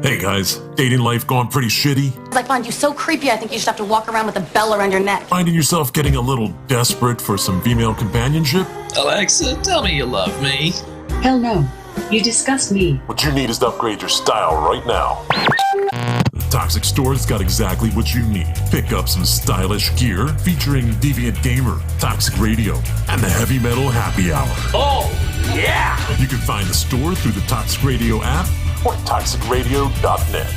Hey guys, dating life going pretty shitty? I find you so creepy I think you should have to walk around with a bell around your neck. Finding yourself getting a little desperate for some female companionship? Alexa, tell me you love me. Hell no. You disgust me. What you need is to upgrade your style right now. The Toxic Store's got exactly what you need. Pick up some stylish gear featuring Deviant Gamer, Toxic Radio, and the Heavy Metal Happy Hour. Oh, yeah! You can find the store through the Toxic Radio app or toxicradio.net.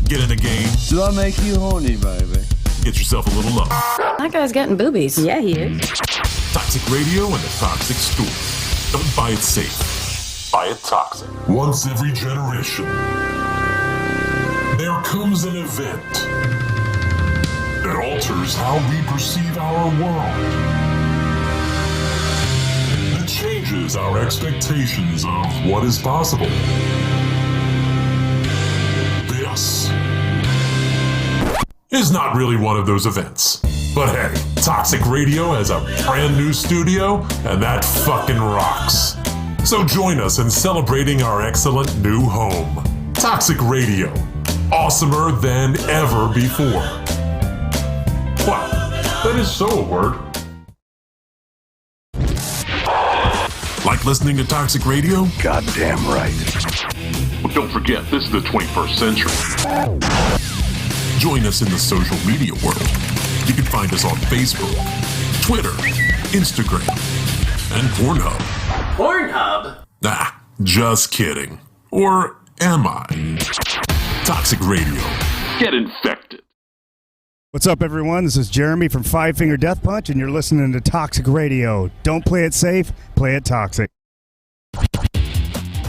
Get in the game. Do I make you horny, baby? Get yourself a little love. That guy's getting boobies. Yeah, he is. Toxic Radio and the Toxic Store. Don't buy it safe. Buy it toxic. Once every generation, there comes an event that alters how we perceive our world. That changes our expectations of what is possible. This is not really one of those events. But hey, Toxic Radio has a brand new studio, and that fucking rocks. So join us in celebrating our excellent new home. Toxic Radio. Awesomer than ever before. What? That is so a word. Like listening to Toxic Radio? Goddamn right. But don't forget, this is the 21st century. Join us in the social media world. You can find us on Facebook, Twitter, Instagram, and Pornhub. Pornhub? Nah, just kidding. Or am I? Toxic Radio. Get infected. What's up, everyone? This is Jeremy from Five Finger Death Punch, and you're listening to Toxic Radio. Don't play it safe, play it toxic.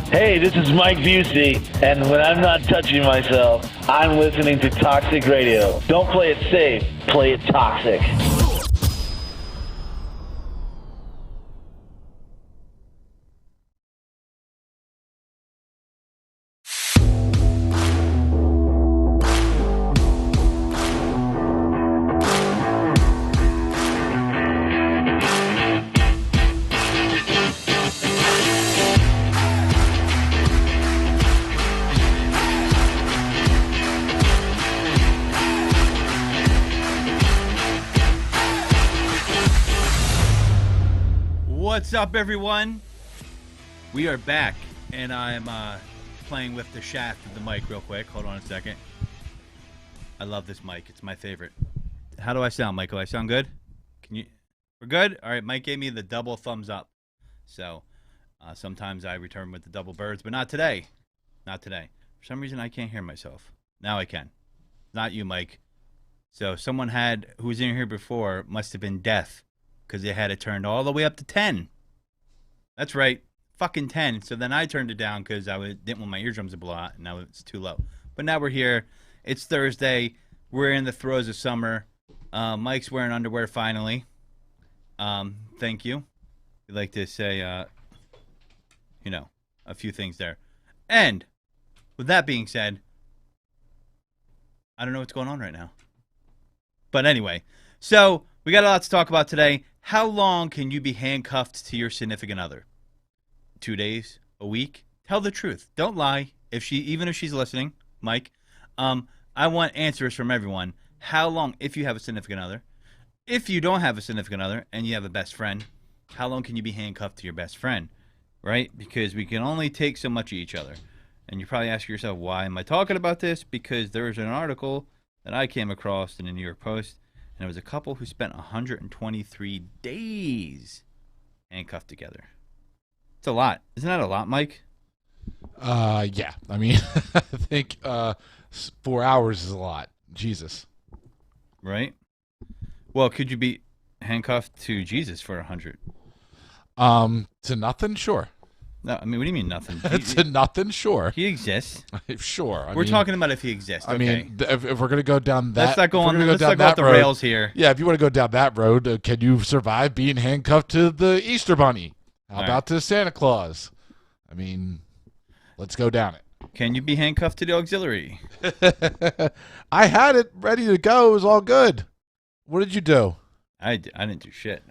Hey, this is Mike Busey, and when I'm not touching myself, I'm listening to Toxic Radio. Don't play it safe, play it toxic. What's up, everyone? We are back, and I'm playing with the shaft of the mic real quick. Hold on a second. I love this mic. It's my favorite. How do I sound, Michael? I sound good? We're good? All right, Mike gave me the double thumbs up. So sometimes I return with the double birds, but not today. Not today. For some reason, I can't hear myself. Now I can. Not you, Mike. So someone who was in here before must have been deaf, because they had it turned all the way up to 10. That's right, fucking 10. So then I turned it down because I didn't want my eardrums to blow out, and now it's too low. But now we're here. It's Thursday. We're in the throes of summer. Mike's wearing underwear finally. Thank you. We'd like to say, a few things there. And with that being said, I don't know what's going on right now. But anyway, so we got a lot to talk about today. How long can you be handcuffed to your significant other? 2 days? A week? Tell the truth. Don't lie. Even if she's listening, Mike, I want answers from everyone. How long, if you have a significant other? If you don't have a significant other and you have a best friend, how long can you be handcuffed to your best friend? Right? Because we can only take so much of each other. And you're probably asking yourself, why am I talking about this? Because there was an article that I came across in the New York Post. And there was a couple who spent 123 days handcuffed together. It's a lot. Isn't that a lot, Mike? Yeah. I mean, I think 4 hours is a lot. Jesus. Right? Well, could you be handcuffed to Jesus for 100? To nothing? Sure. No, I mean, what do you mean nothing? To nothing? Sure. He exists. Sure. We're talking about if he exists. I okay. mean, if we're going to go down that... Let's not go off the rails here. Yeah, if you want to go down that road, can you survive being handcuffed to the Easter Bunny? How about to Santa Claus? I mean, let's go down it. Can you be handcuffed to the auxiliary? I had it ready to go. It was all good. What did you do? I didn't do shit.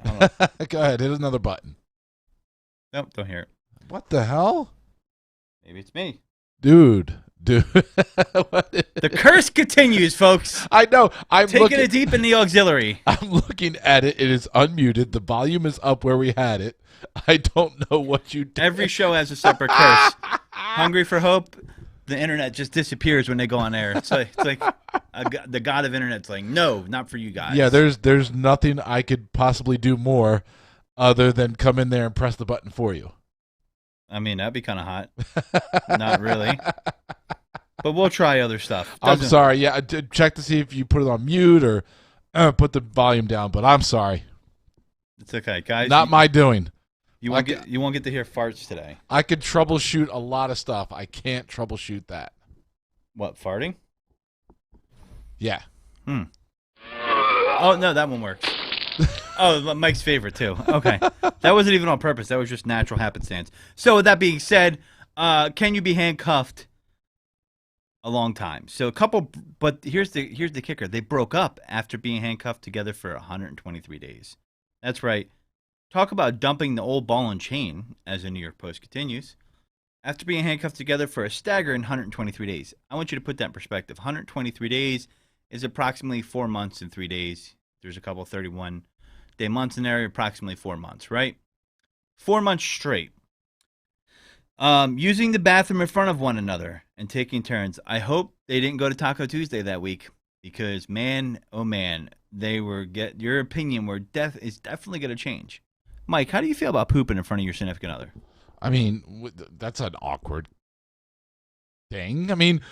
Go ahead. Hit another button. Nope, don't hear it. What the hell? Maybe it's me. Dude. The curse continues, folks. I know. I'm taking it deep in the auxiliary. I'm looking at it. It is unmuted. The volume is up where we had it. I don't know what you did. Every show has a separate curse. Hungry for Hope, the internet just disappears when they go on air. It's like the god of internet's like, no, not for you guys. Yeah, there's nothing I could possibly do more other than come in there and press the button for you. I mean, that'd be kind of hot. Not really. But we'll try other stuff. I'm sorry. Yeah, check to see if you put it on mute or put the volume down, but I'm sorry. It's okay, guys. Not my doing. You won't get to hear farts today. I could troubleshoot a lot of stuff. I can't troubleshoot that. What, farting? Yeah. Oh, no, that one works. Oh, Mike's favorite, too. Okay. That wasn't even on purpose. That was just natural happenstance. So, with that being said, can you be handcuffed a long time? So, but here's the kicker. They broke up after being handcuffed together for 123 days. That's right. Talk about dumping the old ball and chain, as the New York Post continues. After being handcuffed together for a staggering 123 days. I want you to put that in perspective. 123 days is approximately 4 months and 3 days. There's a couple of 31-day months in there, approximately 4 months, right? 4 months straight. Using the bathroom in front of one another and taking turns. I hope they didn't go to Taco Tuesday that week because, man, oh man, your opinion is definitely going to change. Mike, how do you feel about pooping in front of your significant other? I mean, that's an awkward thing. I mean,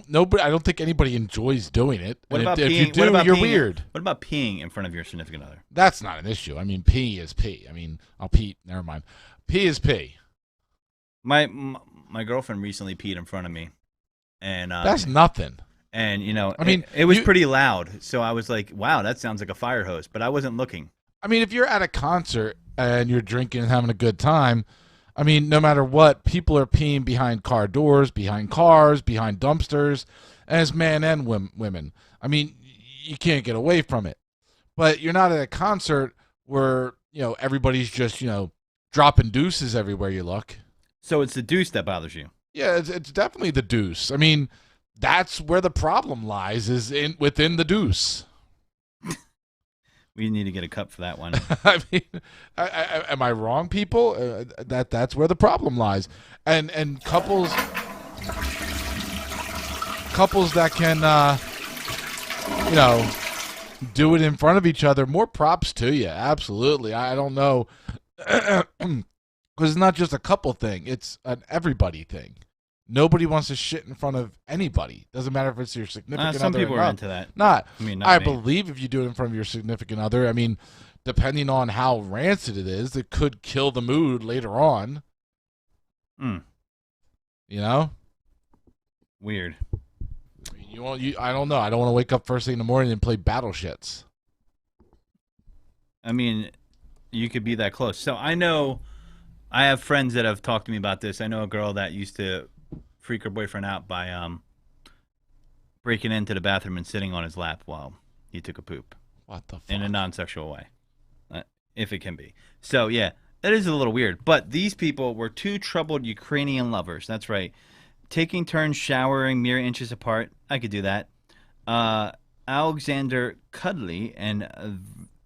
nobody. I don't think anybody enjoys doing it. What about if peeing, you do, you're weird. What about peeing in front of your significant other? That's not an issue. I mean, pee is pee. I mean, I'll pee. Never mind. Pee is pee. My girlfriend recently peed in front of me, and that's nothing. And I mean, it was pretty loud. So I was like, "Wow, that sounds like a fire hose." But I wasn't looking. I mean, if you're at a concert and you're drinking and having a good time, I mean, no matter what, people are peeing behind car doors, behind cars, behind dumpsters, as men and women. I mean, you can't get away from it. But you're not at a concert where, everybody's just, dropping deuces everywhere you look. So it's the deuce that bothers you? Yeah, it's definitely the deuce. I mean, that's where the problem lies, is within the deuce. We need to get a cup for that one. I mean, am I wrong, people? That's where the problem lies. And couples that can, do it in front of each other, more props to you. Absolutely. I don't know. Because it's not just a couple thing. It's an everybody thing. Nobody wants to shit in front of anybody. Doesn't matter if it's your significant other. Some people or are not. into that. I believe if you do it in front of your significant other, I mean, depending on how rancid it is, it could kill the mood later on. Weird. I don't know. I don't want to wake up first thing in the morning and play battle shits. I mean, you could be that close. So I have friends that have talked to me about this. I know a girl that used to freak her boyfriend out by breaking into the bathroom and sitting on his lap while he took a poop. What the fuck? In a non-sexual way, if it can be. So, yeah, that is a little weird. But these people were two troubled Ukrainian lovers. That's right. Taking turns showering mere inches apart. I could do that. Alexander Kudley and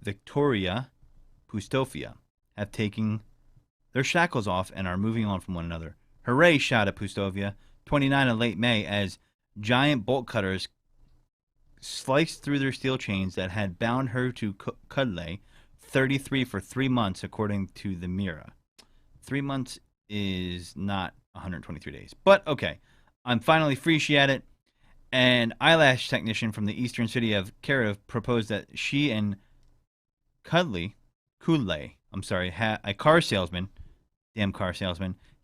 Victoria Pustofia have taken their shackles off and are moving on from one another. Hooray, shouted Pustovia, 29 in late May, as giant bolt cutters sliced through their steel chains that had bound her to Kudley, 33, for 3 months, according to the Mira. 3 months is not 123 days. But, okay, I'm finally free, she added. An eyelash technician from the eastern city of Kharkiv proposed that she and Kudley, a car salesman,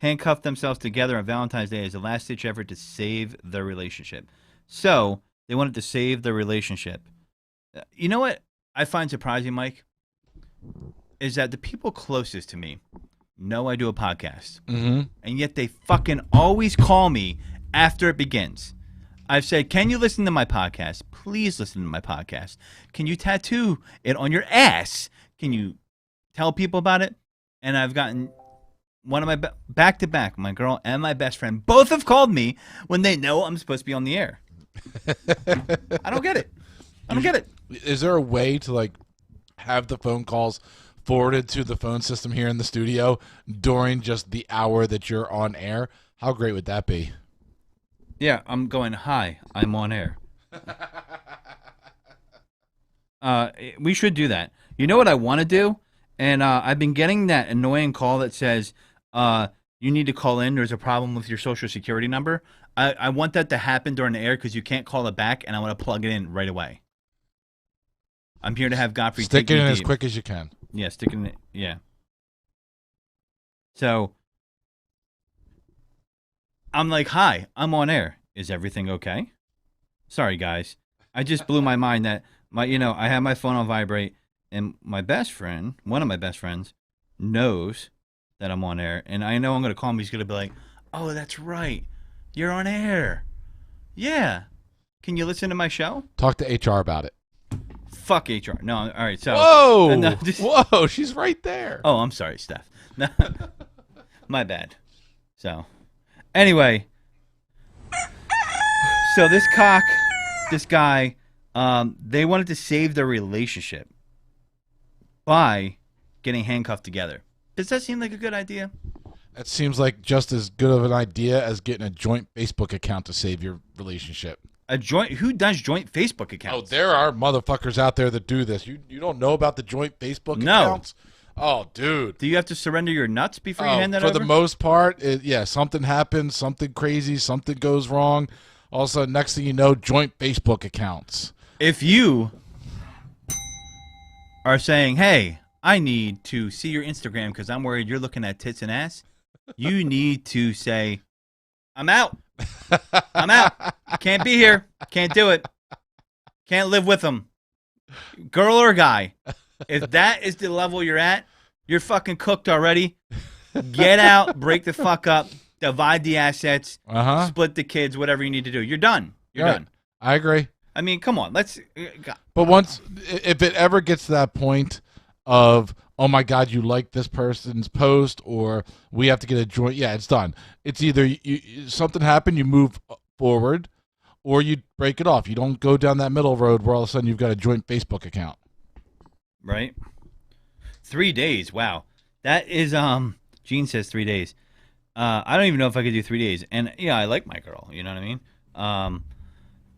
handcuffed themselves together on Valentine's Day as a last-ditch effort to save their relationship. So, they wanted to save their relationship. You know what I find surprising, Mike? Is that the people closest to me know I do a podcast. Mm-hmm. And yet they fucking always call me after it begins. I've said, can you listen to my podcast? Please listen to my podcast. Can you tattoo it on your ass? Can you tell people about it? And I've gotten one of my back to back, my girl and my best friend, both have called me when they know I'm supposed to be on the air. I don't get it. I don't get it. Is there a way to like have the phone calls forwarded to the phone system here in the studio during just the hour that you're on air? How great would that be? Yeah, I'm going, hi, I'm on air. We should do that. You know what I want to do? And I've been getting that annoying call that says, you need to call in. There's a problem with your social security number. I want that to happen during the air because you can't call it back, and I want to plug it in right away. I'm here to have Godfrey stick it in as deep. quick as you can. Yeah, stick it in. Yeah. So I'm like, hi, I'm on air. Is everything okay? Sorry, guys. I just blew my mind that I have my phone on vibrate, and my best friend, one of my best friends, knows that I'm on air, and I know I'm going to call him. He's going to be like, oh, that's right. You're on air. Yeah. Can you listen to my show? Talk to HR about it. Fuck HR. No, all right. So. Whoa. No, whoa, she's right there. Oh, I'm sorry, Steph. No, my bad. So, anyway. So this guy, they wanted to save their relationship by getting handcuffed together. Does that seem like a good idea? That seems like just as good of an idea as getting a joint Facebook account to save your relationship. Who does joint Facebook Oh, accounts? there are motherfuckers out there that do this. You don't know about the joint Facebook accounts? Oh, dude. Do you have to surrender your nuts before you hand that for over? the most part, something happens, something crazy, something goes wrong. All of a sudden, next thing you know, joint Facebook accounts. If you are saying, hey, I need to see your Instagram because I'm worried you're looking at tits and ass, you need to say, I'm out. I'm out. Can't be here. Can't do it. Can't live with them. Girl or guy. If that is the level you're at, you're fucking cooked already. Get out. Break the fuck up. Divide the assets. Split the kids. Whatever you need to do. You're done. You're done. I agree. I mean, come on. Let's. But if it ever gets to that point of, oh my God, you like this person's post, or we have to get a joint, yeah, it's done. It's either something happened, you move forward, or you break it off. You don't go down that middle road where all of a sudden you've got a joint Facebook account. Right? 3 days. Wow. That is, Gene says 3 days. I don't even know if I could do 3 days. And yeah, I like my girl. You know what I mean?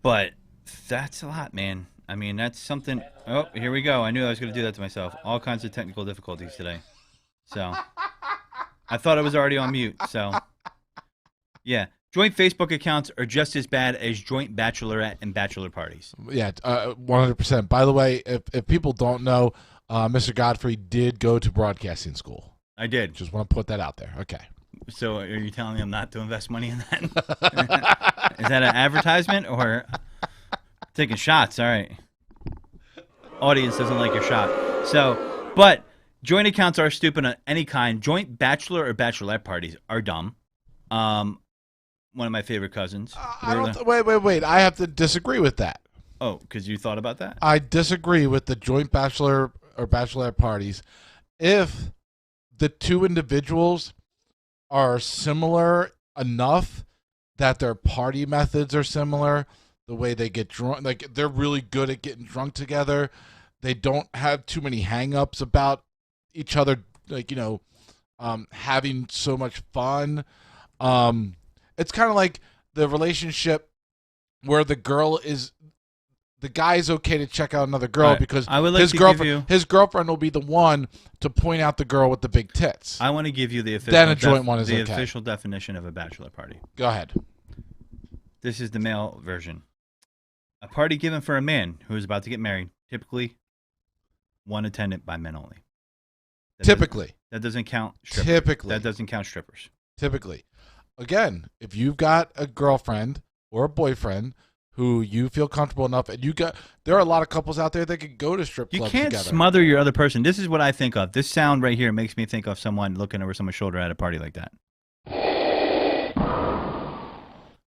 But that's a lot, man. I mean, that's something. Oh, here we go. I knew I was going to do that to myself. All kinds of technical difficulties today. So I thought I was already on mute. So yeah, joint Facebook accounts are just as bad as joint bachelorette and bachelor parties. Yeah, 100%. By the way, if people don't know, Mr. Godfrey did go to broadcasting school. I did. Just want to put that out there. Okay. So are you telling me I'm not to invest money in that? Is that an advertisement or taking shots? All right. Audience doesn't like your shot. So, but joint accounts are stupid of any kind. Joint bachelor or bachelorette parties are dumb. One of my favorite cousins. Wait. I have to disagree with that. Oh, because you thought about that? I disagree with the joint bachelor or bachelorette parties. If the two individuals are similar enough that their party methods are similar, the way they get drunk, like they're really good at getting drunk together. They don't have too many hang-ups about each other, like, having so much fun. It's kind of like the relationship where the guy is okay to check out another girl because his girlfriend will be the one to point out the girl with the big tits. I want to give you the official, then a joint one is official definition of a bachelor party. Go ahead. This is the male version. A party given for a man who is about to get married, typically one attended by men only. That doesn't count strippers. That doesn't count strippers. Typically. Again, if you've got a girlfriend or a boyfriend who you feel comfortable enough, and there are a lot of couples out there that could go to strip clubs together. You can't smother your other person. This is what I think of. This sound right here makes me think of someone looking over someone's shoulder at a party like that.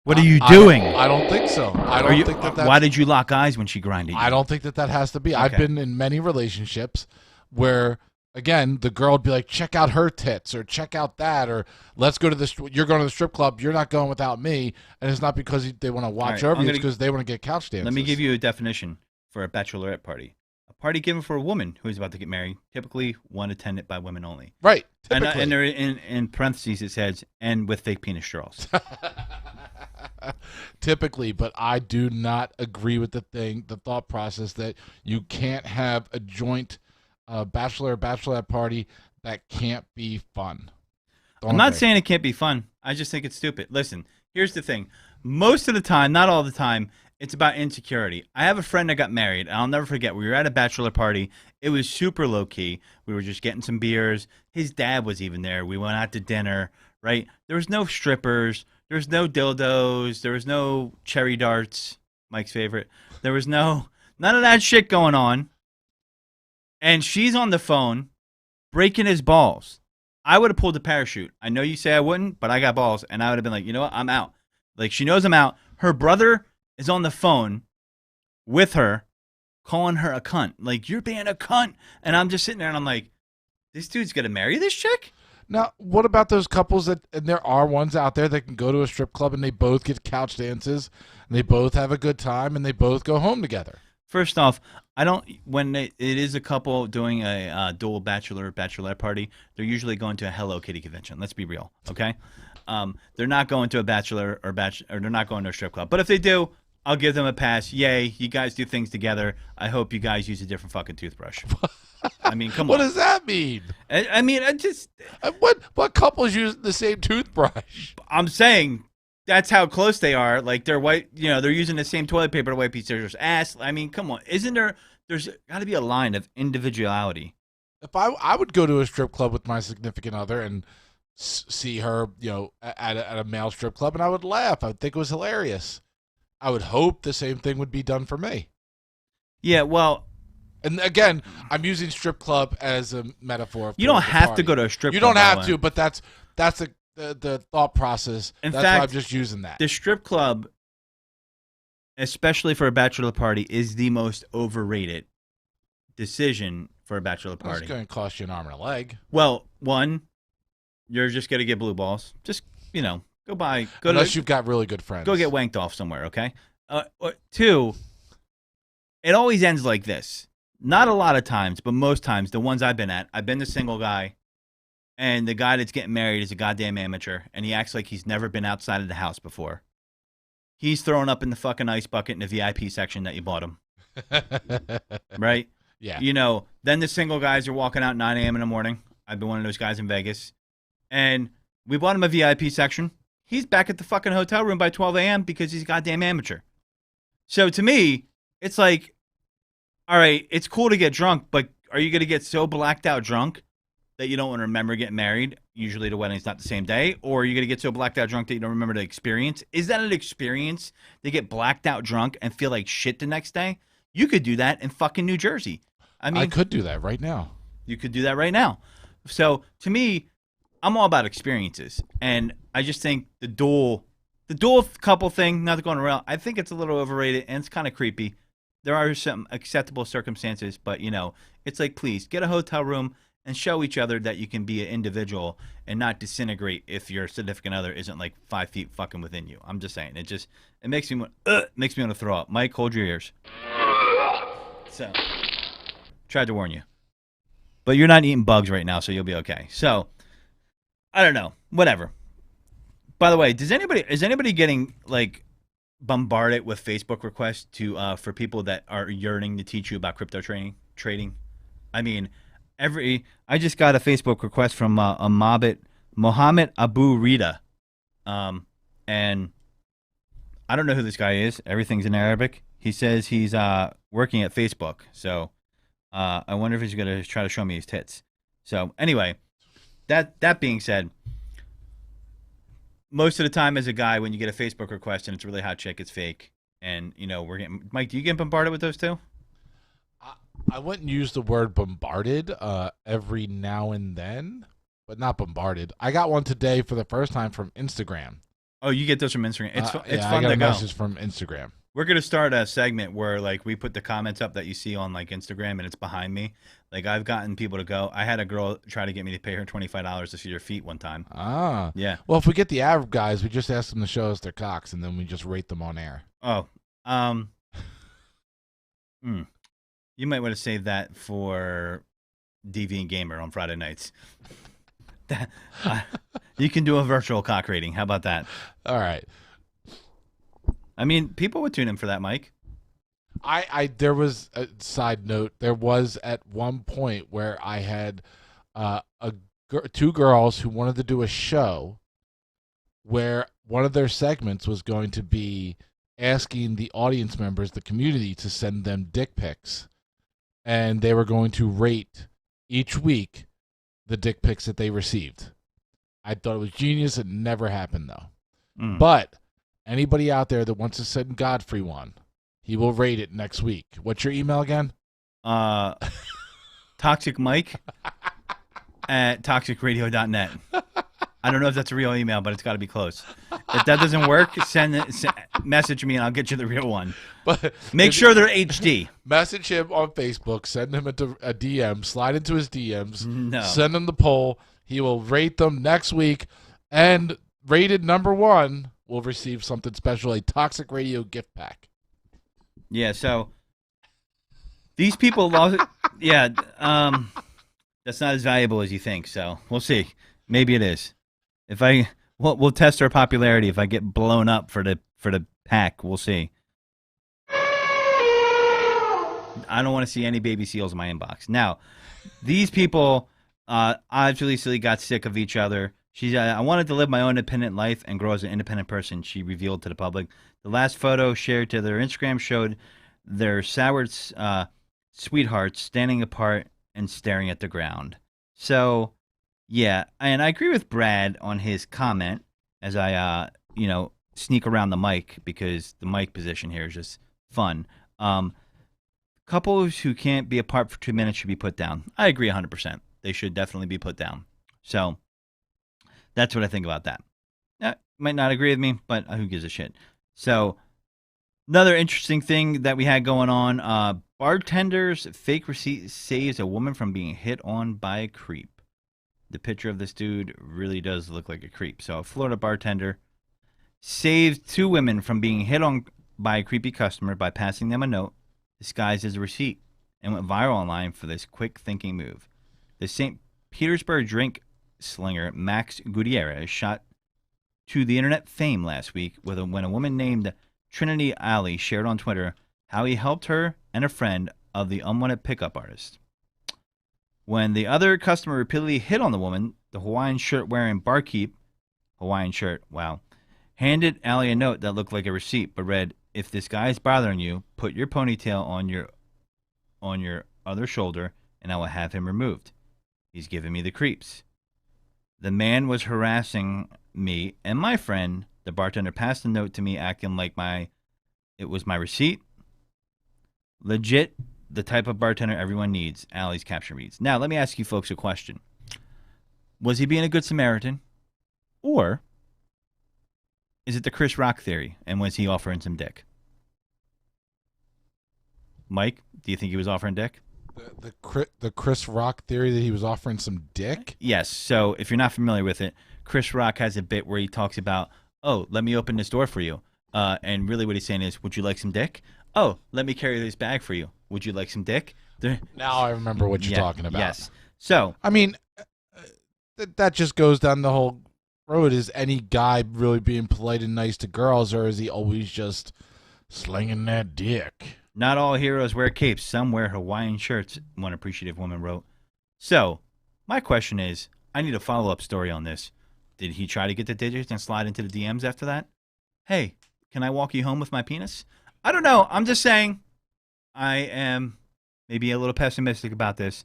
What are you doing? I don't think so. I don't think that. Why did you lock eyes when she grinded you? I don't think that has to be. Okay. I've been in many relationships where again, the girl would be like, check out her tits, or check out that, or let's go to you're going to the strip club, you're not going without me. And it's not because they want to watch over you, it's because they want to get couch dances. Let me give you a definition for a bachelorette party. A party given for a woman who is about to get married, typically one attended by women only. Right. And there in parentheses it says, and with fake penis straws. Typically, but I do not agree with the thought process that you can't have a joint bachelor or bachelorette party that can't be fun. I'm not saying it can't be fun. I just think it's stupid. Listen, here's the thing. Most of the time, not all the time, it's about insecurity. I have a friend that got married, and I'll never forget. We were at a bachelor party. It was super low-key. We were just getting some beers. His dad was even there. We went out to dinner, right? There was no strippers. There was no dildos. There was no cherry darts, Mike's favorite. There was none of that shit going on. And she's on the phone breaking his balls. I would have pulled the parachute. I know you say I wouldn't, but I got balls. And I would have been like, you know what? I'm out. Like, she knows I'm out. Her brother is on the phone with her, calling her a cunt. Like, you're being a cunt. And I'm just sitting there and I'm like, this dude's going to marry this chick? Now, what about those couples and there are ones out there that can go to a strip club and they both get couch dances and they both have a good time and they both go home together? First off, when it is a couple doing a dual bachelorette party, they're usually going to a Hello Kitty convention. Let's be real, okay? They're not going to a or they're not going to a strip club. But if they do, I'll give them a pass. Yay, you guys do things together. I hope you guys use a different fucking toothbrush. I mean, come on. What does that mean? I mean, what couples use the same toothbrush? I'm saying that's how close they are. Like, they're they're using the same toilet paper to wipe each other's ass. I mean, come on. There's got to be a line of individuality. If I would go to a strip club with my significant other and see her, at a male strip club, and I would laugh. I would think it was hilarious. I would hope the same thing would be done for me. Yeah, well, and again, I'm using strip club as a metaphor. You don't have to go to a strip club. You don't have to, but that's the thought process. That's why I'm just using that. The strip club, especially for a bachelor party, is the most overrated decision for a bachelor party. It's going to cost you an arm and a leg. Well, one, you're just going to get blue balls. Just, go buy. Unless you've got really good friends. Go get wanked off somewhere, okay? Two, it always ends like this. Not a lot of times, but most times, the ones I've been at, I've been the single guy, and the guy that's getting married is a goddamn amateur, and he acts like he's never been outside of the house before. He's throwing up in the fucking ice bucket in the VIP section that you bought him. Right? Yeah. Then the single guys are walking out 9 a.m. in the morning. I've been one of those guys in Vegas. And we bought him a VIP section. He's back at the fucking hotel room by 12 a.m. because he's a goddamn amateur. So to me, it's like, all right, it's cool to get drunk, but are you going to get so blacked out drunk that you don't want to remember getting married? Usually the wedding's not the same day. Or are you going to get so blacked out drunk that you don't remember the experience? Is that an experience to get blacked out drunk and feel like shit the next day? You could do that in fucking New Jersey. I mean, I could do that right now. You could do that right now. So to me, I'm all about experiences. And I just think the dual couple thing, not going around, I think it's a little overrated and it's kind of creepy. There are some acceptable circumstances, but, it's like, please, get a hotel room and show each other that you can be an individual and not disintegrate if your significant other isn't like 5 feet fucking within you. I'm just saying. It makes me want to throw up. Mike, hold your ears. So, tried to warn you. But you're not eating bugs right now, so you'll be okay. So, I don't know. Whatever. By the way, is anybody getting like bombarded with Facebook requests for people that are yearning to teach you about crypto trading? I mean, I just got a Facebook request from Mohammed Abu Rida, and I don't know who this guy is. Everything's in Arabic. He says he's working at Facebook, so I wonder if he's going to try to show me his tits. So anyway, that being said, most of the time as a guy, when you get a Facebook request and it's a really hot chick, it's fake. And, we're getting... Mike, do you get bombarded with those too? I wouldn't use the word bombarded every now and then, but not bombarded. I got one today for the first time from Instagram. Oh, you get those from Instagram? It's fun I got to a go. message from Instagram. We're going to start a segment where, like, we put the comments up that you see on, like, Instagram, and it's behind me. Like, I've gotten people to go. I had a girl try to get me to pay her $25 to see her feet one time. Ah. Yeah. Well, if we get the Arab guys, we just ask them to show us their cocks, and then we just rate them on air. Oh. You might want to save that for Deviant Gamer on Friday nights. You can do a virtual cock rating. How about that? All right. I mean, people would tune in for that, Mike. There was a side note. There was at one point where I had two girls who wanted to do a show where one of their segments was going to be asking the audience members, the community, to send them dick pics, and they were going to rate each week the dick pics that they received. I thought it was genius. It never happened though. But anybody out there that wants to send Godfrey one, he will rate it next week. What's your email again? Toxic Mike at toxicradio.net. I don't know if that's a real email, but it's got to be close. If that doesn't work, message me and I'll get you the real one. But make sure they're HD. Message him on Facebook. Send him a DM. Slide into his DMs. No. Send him the poll. He will rate them next week. And rated number 1 will receive something special, a Toxic Radio gift pack. Yeah, so these people lost. Yeah, that's not as valuable as you think. So we'll see. Maybe it is. If we'll test our popularity. If I get blown up for the pack, we'll see. I don't want to see any baby seals in my inbox. Now, these people obviously got sick of each other. I wanted to live my own independent life and grow as an independent person, she revealed to the public. The last photo shared to their Instagram showed their soured sweethearts standing apart and staring at the ground. So, yeah, and I agree with Brad on his comment as I, sneak around the mic because the mic position here is just fun. Couples who can't be apart for 2 minutes should be put down. I agree 100%. They should definitely be put down. So that's what I think about that. Might not agree with me, but who gives a shit? So another interesting thing that we had going on, bartender's fake receipt saves a woman from being hit on by a creep. The picture of this dude really does look like a creep. So a Florida bartender saved 2 women from being hit on by a creepy customer by passing them a note disguised as a receipt and went viral online for this quick thinking move. The St. Petersburg drink slinger Max Gutierrez shot to the internet fame last week when a woman named Trinity Alley shared on Twitter how he helped her and a friend of the unwanted pickup artist. When the other customer repeatedly hit on the woman, the Hawaiian shirt wearing barkeep, Hawaiian shirt, wow, handed Alley a note that looked like a receipt but read, "If this guy is bothering you, put your ponytail on your other shoulder and I will have him removed. He's giving me the creeps." The man was harassing me and my friend. The bartender passed the note to me acting like it was my receipt. Legit, the type of bartender everyone needs, Alley's caption reads. Now, let me ask you folks a question. Was he being a good Samaritan? Or is it the Chris Rock theory, and was he offering some dick? Mike, do you think he was offering dick? The Chris Rock theory that he was offering some dick? Yes. So if you're not familiar with it, Chris Rock has a bit where he talks about, oh, let me open this door for you. And really what he's saying is, would you like some dick? Oh, let me carry this bag for you. Would you like some dick? Now I remember what you're talking about. Yes. So, I mean, that just goes down the whole road. Is any guy really being polite and nice to girls, or is he always just slinging that dick? Not all heroes wear capes. Some wear Hawaiian shirts, one appreciative woman wrote. So, my question is, I need a follow-up story on this. Did he try to get the digits and slide into the DMs after that? Hey, can I walk you home with my penis? I don't know. I'm just saying I am maybe a little pessimistic about this,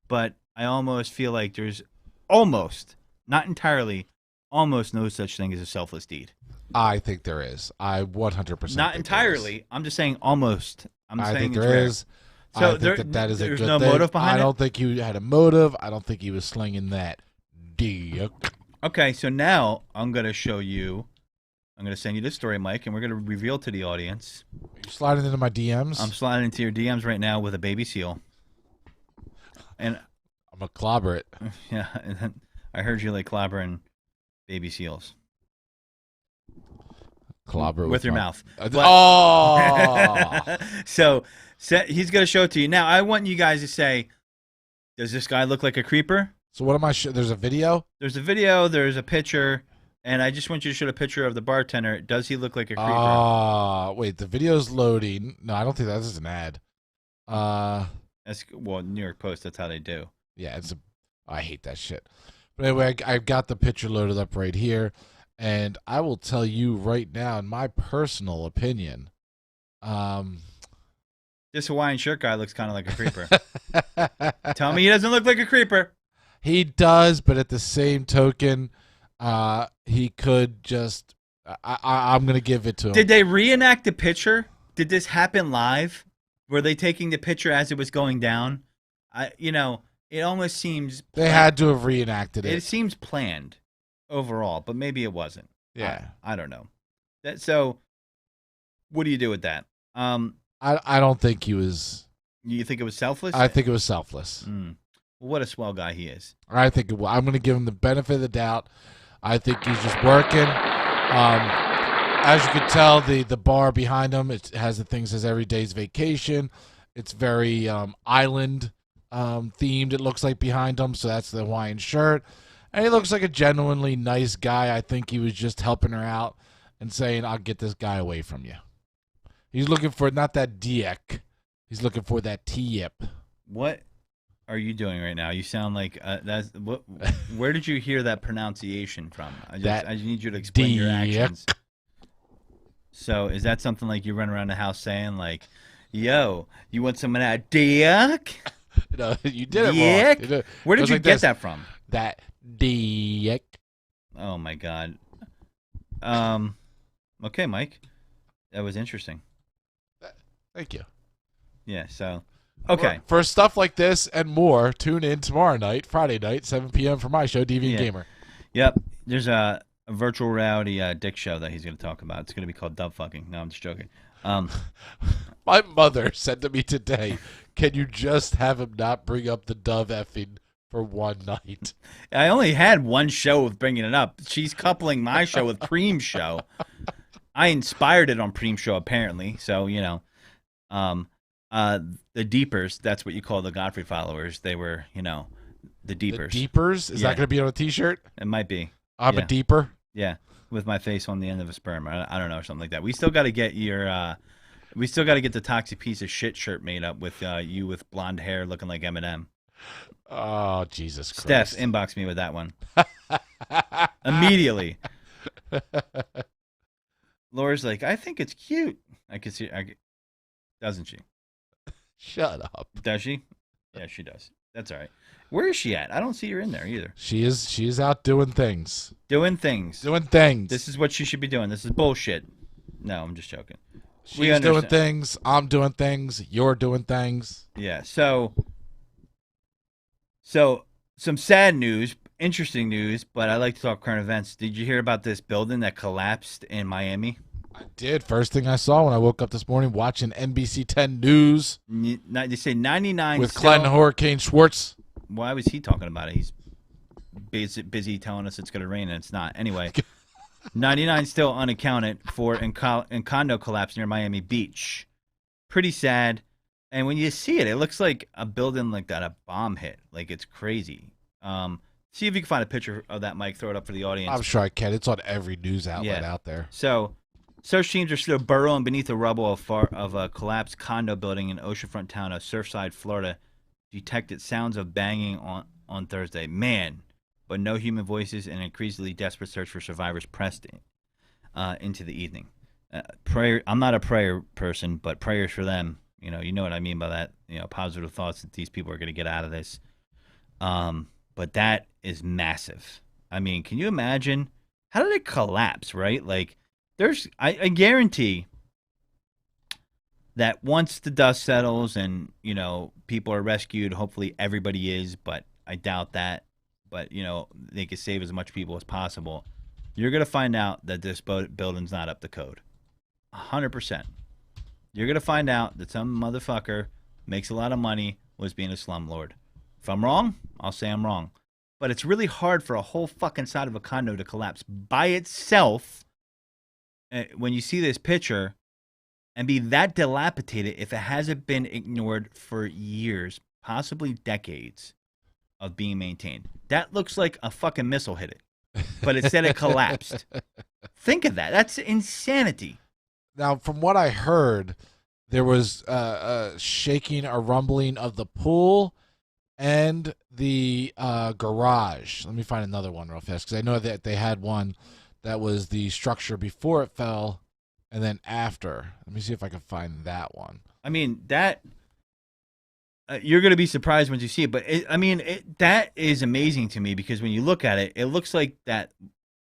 but I almost feel like there's almost, not entirely, almost no such thing as a selfless deed. I think there is. I 100%. Not entirely. I'm just saying almost. I think there is. So I think that is a good thing. There's no motive behind it? I don't think he had a motive. I don't think he was slinging that dick. Okay, so now I'm going to show you. I'm going to send you this story, Mike, and we're going to reveal to the audience. Are you sliding into my DMs? I'm sliding into your DMs right now with a baby seal. And I'm gonna clobber it. yeah, and then I heard you like clobbering baby seals. Clobber with your my- mouth. Oh. So he's gonna show it to you. Now I want you guys to say, does this guy look like a creeper? So what am I? There's a video. There's a video. There's a picture, and I just want you to show a picture of the bartender. Does he look like a creeper? Wait, the video's loading. No, I don't think that's an ad. That's New York Post. That's how they do. Yeah, I hate that shit. But anyway, I've got the picture loaded up right here, and I will tell you right now, in my personal opinion, this Hawaiian shirt guy looks kind of like a creeper. Tell me he doesn't look like a creeper. He does, but at the same token, he could just. I'm gonna give it to him. Did they reenact the picture? Did this happen live? Were they taking the picture as it was going down? It almost seems they had to have reenacted it. It seems planned overall, but maybe it wasn't. Yeah, I don't know. So, what do you do with that? I don't think he was. You think it was selfless? I think it was selfless. Well, what a swell guy he is. I think I'm going to give him the benefit of the doubt. I think he's just working. As you can tell, the bar behind him, it has the thing that says every day's vacation. It's very island themed, it looks like, behind him. So that's the Hawaiian shirt. And he looks like a genuinely nice guy. I think he was just helping her out and saying, I'll get this guy away from you. He's looking for not that dick. He's looking for that tip. What are you doing right now? You sound like that's what. Where did you hear that pronunciation from? I just need you to explain your actions. So is that something like you run around the house saying like, "Yo, you want some of that dick?" No, you did it wrong. Where did you get that from? That dick. Oh my god. Okay, Mike. That was interesting. Thank you. Yeah, so okay. For stuff like this and more, tune in tomorrow night, Friday night, 7 p.m. for my show, DV and Gamer. Yep. There's a virtual reality dick show that he's going to talk about. It's going to be called Dove Fucking. No, I'm just joking. My mother said to me today, can you just have him not bring up the dove effing for one night? I only had one show with bringing it up. She's coupling my show with Preem Show. I inspired it on Preem Show, apparently. So, the Deepers, that's what you call the Godfrey followers. They were, the Deepers. The Deepers? Is that going to be on a t-shirt? It might be. I'm a Deeper? Yeah, with my face on the end of a sperm. I don't know, or something like that. We still got to get we still got to get the toxic piece of shit shirt made up with you with blonde hair looking like Eminem. Oh, Jesus Christ. Steph, inbox me with that one. Immediately. Laura's like, I think it's cute. I can see. Doesn't she? Shut up. Does she? Yeah, she does. That's all right. Where is she at? I don't see her in there either. She is out doing things. Doing things. Doing things. This is what she should be doing. This is bullshit. No, I'm just joking. She's doing things. I'm doing things. You're doing things. Yeah. So some sad news, interesting news, but I like to talk current events. Did you hear about this building that collapsed in Miami? I did. First thing I saw when I woke up this morning watching NBC 10 News. They say 99 with Glenn Hurricane Schwartz. Why was he talking about it? He's busy telling us it's going to rain, and it's not. Anyway, 99 still unaccounted for in condo collapse near Miami Beach. Pretty sad. And when you see it, it looks like a building like that a bomb hit. Like, it's crazy. See if you can find a picture of that, Mike. Throw it up for the audience. I'm sure I can. It's on every news outlet out there. So, search teams are still burrowing beneath the rubble of a collapsed condo building in oceanfront town of Surfside, Florida. Detected sounds of banging on Thursday. Man, but no human voices and increasingly desperate search for survivors pressed into the evening. Prayer. I'm not a prayer person, but prayers for them. You know what I mean by that. Positive thoughts that these people are going to get out of this. But that is massive. I mean, can you imagine? How did it collapse, right? Like, I guarantee that once the dust settles and, people are rescued, hopefully everybody is, but I doubt that. But, they can save as much people as possible. You're going to find out that this building's not up to code. 100%. You're going to find out that some motherfucker makes a lot of money, was being a slumlord. If I'm wrong, I'll say I'm wrong. But it's really hard for a whole fucking side of a condo to collapse by itself when you see this picture and be that dilapidated if it hasn't been ignored for years, possibly decades of being maintained. That looks like a fucking missile hit it, but it said it collapsed. Think of that. That's insanity. Now, from what I heard, there was shaking or rumbling of the pool and the garage. Let me find another one real fast because I know that they had one that was the structure before it fell and then after. Let me see if I can find that one. I mean, that you're going to be surprised when you see it, but that is amazing to me because when you look at it, it looks like that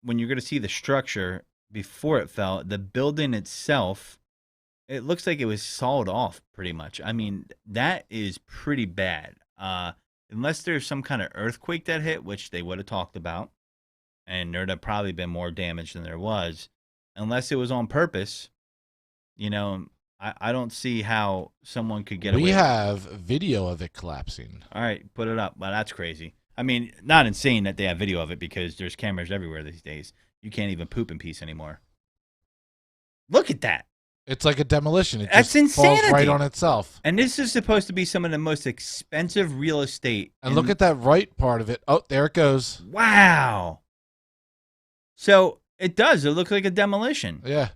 when you're going to see the structure before it fell, the building itself, it looks like it was sawed off pretty much. I mean, that is pretty bad. Unless there's some kind of earthquake that hit, which they would have talked about, and there'd have probably been more damage than there was. Unless it was on purpose, I don't see how someone could get away. We have video of it collapsing. All right, put it up. Well, that's crazy. I mean, not insane that they have video of it because there's cameras everywhere these days. You can't even poop in peace anymore. Look at that. It's like a demolition. It That's just insanity. falls right on itself. And this is supposed to be some of the most expensive real estate. And look at that right part of it. Oh, there it goes. Wow. So it does. It looks like a demolition. Yeah.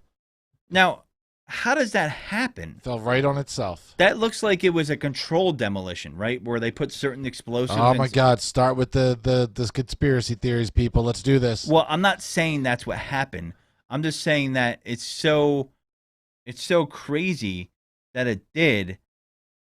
Now, how does that happen? Fell right on itself. That looks like it was a controlled demolition, right? Where they put certain explosives. Oh my God! Start with the conspiracy theories, people. Let's do this. Well, I'm not saying that's what happened. I'm just saying that it's so crazy that it did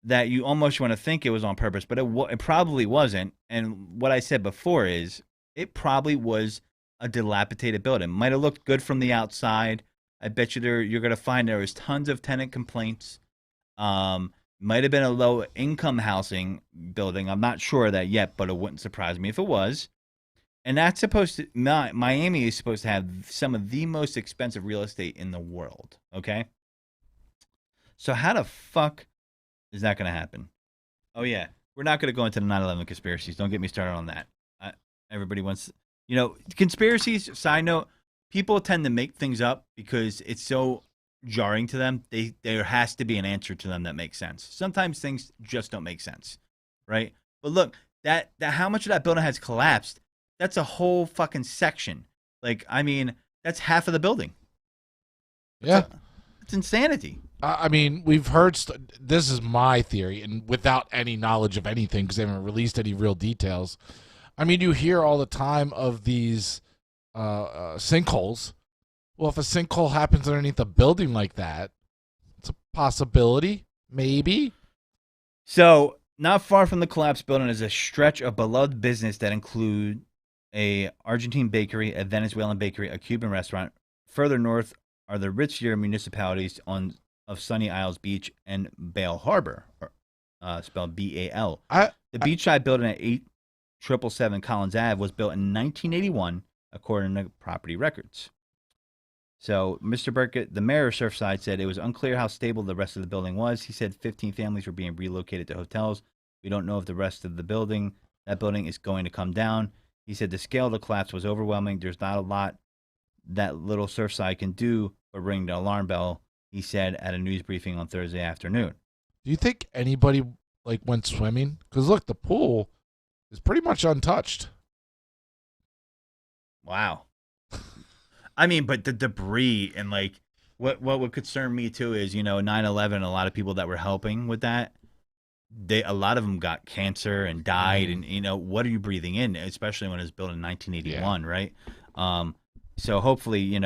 that you almost want to think it was on purpose, but it probably wasn't. And what I said before is it probably was a dilapidated building. Might have looked good from the outside. I bet you you're going to find there was tons of tenant complaints. Might have been a low-income housing building. I'm not sure of that yet, but it wouldn't surprise me if it was. And that's supposed to Miami is supposed to have some of the most expensive real estate in the world. Okay, so how the fuck is that going to happen? Oh yeah, we're not going to go into the 9/11 conspiracies. Don't get me started on that. Everybody wants, conspiracies. Side note. People tend to make things up because it's so jarring to them. There has to be an answer to them that makes sense. Sometimes things just don't make sense, right? But look, that how much of that building has collapsed? That's a whole fucking section. Like, I mean, that's half of the building. Yeah, it's insanity. I mean, we've heard. This is my theory, and without any knowledge of anything, because they haven't released any real details. I mean, you hear all the time of these sinkholes. Well, if a sinkhole happens underneath a building like that, it's a possibility, maybe. So, not far from the collapsed building is a stretch of beloved business that include a Argentine bakery, a Venezuelan bakery, a Cuban restaurant. Further north are the richier municipalities of Sunny Isles Beach and Bale Harbor, spelled B-A-L. The beachside building at 8777 Collins Ave was built in 1981, according to property records. So, Mr. Burkett, the mayor of Surfside, said it was unclear how stable the rest of the building was. He said 15 families were being relocated to hotels. We don't know if the rest of that building is going to come down. He said the scale of the collapse was overwhelming. There's not a lot that little Surfside can do but ring the alarm bell, he said at a news briefing on Thursday afternoon. Do you think anybody went swimming? Because look, the pool is pretty much untouched. Wow. I mean, but the debris and what would concern me too is 9/11. A lot of people that were helping with that, a lot of them got cancer and died, and what are you breathing in, especially when it was built in 1981, right? So hopefully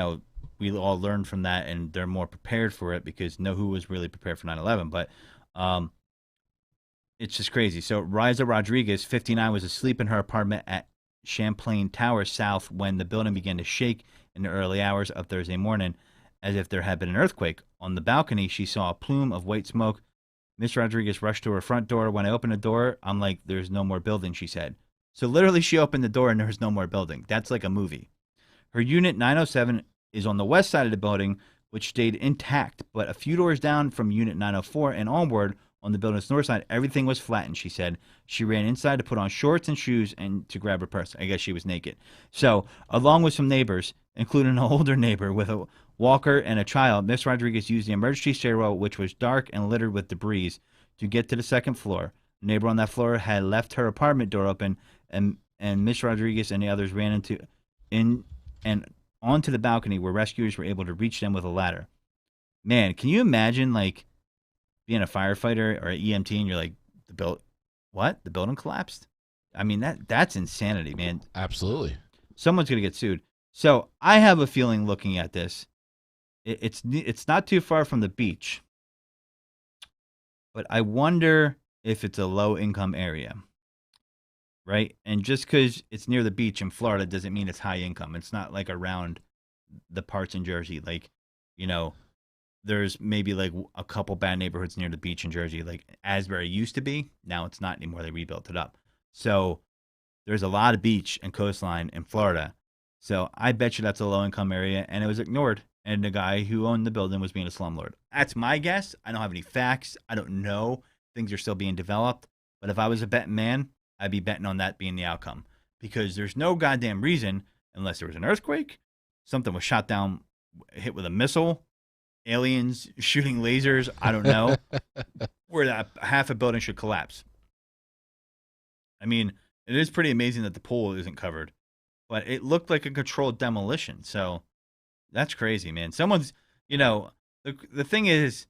we all learned from that and they're more prepared for it because who was really prepared for 9/11, but it's just crazy. So Riza Rodriguez, 59, was asleep in her apartment at Champlain Tower South when the building began to shake in the early hours of Thursday morning as if there had been an earthquake. On the balcony, she saw a plume of white smoke. Miss Rodriguez rushed to her front door. When I opened the door, I'm like, there's no more building, she said. So literally she opened the door and there's no more building. That's like a movie. Her unit 907 is on the west side of the building, which stayed intact, but a few doors down from unit 904 and onward on the building's north side, everything was flattened, she said. She ran inside to put on shorts and shoes and to grab her purse. I guess she was naked. So, along with some neighbors, including an older neighbor with a walker and a child, Miss Rodriguez used the emergency stairwell, which was dark and littered with debris, to get to the second floor. The neighbor on that floor had left her apartment door open, and Miss Rodriguez and the others ran in and onto the balcony where rescuers were able to reach them with a ladder. Man, can you imagine like being a firefighter or an EMT and you're like, the building collapsed? I mean, that's insanity, man. Absolutely. Someone's gonna get sued. So I have a feeling looking at this, it's not too far from the beach, but I wonder if it's a low income area, right? And just because it's near the beach in Florida doesn't mean it's high income. It's not like around the parts in Jersey, like, you know, there's maybe like a couple bad neighborhoods near the beach in Jersey, like Asbury used to be. Now it's not anymore. They rebuilt it up. So there's a lot of beach and coastline in Florida. So I bet you that's a low income area, and it was ignored. And the guy who owned the building was being a slumlord. That's my guess. I don't have any facts. I don't know. Things are still being developed. But if I was a betting man, I'd be betting on that being the outcome. Because there's no goddamn reason, unless there was an earthquake, something was shot down, hit with a missile, aliens shooting lasers, I don't know, where that half a building should collapse. I mean, it is pretty amazing that the pool isn't covered. But it looked like a controlled demolition. So that's crazy, man. Someone's, you know, the thing is,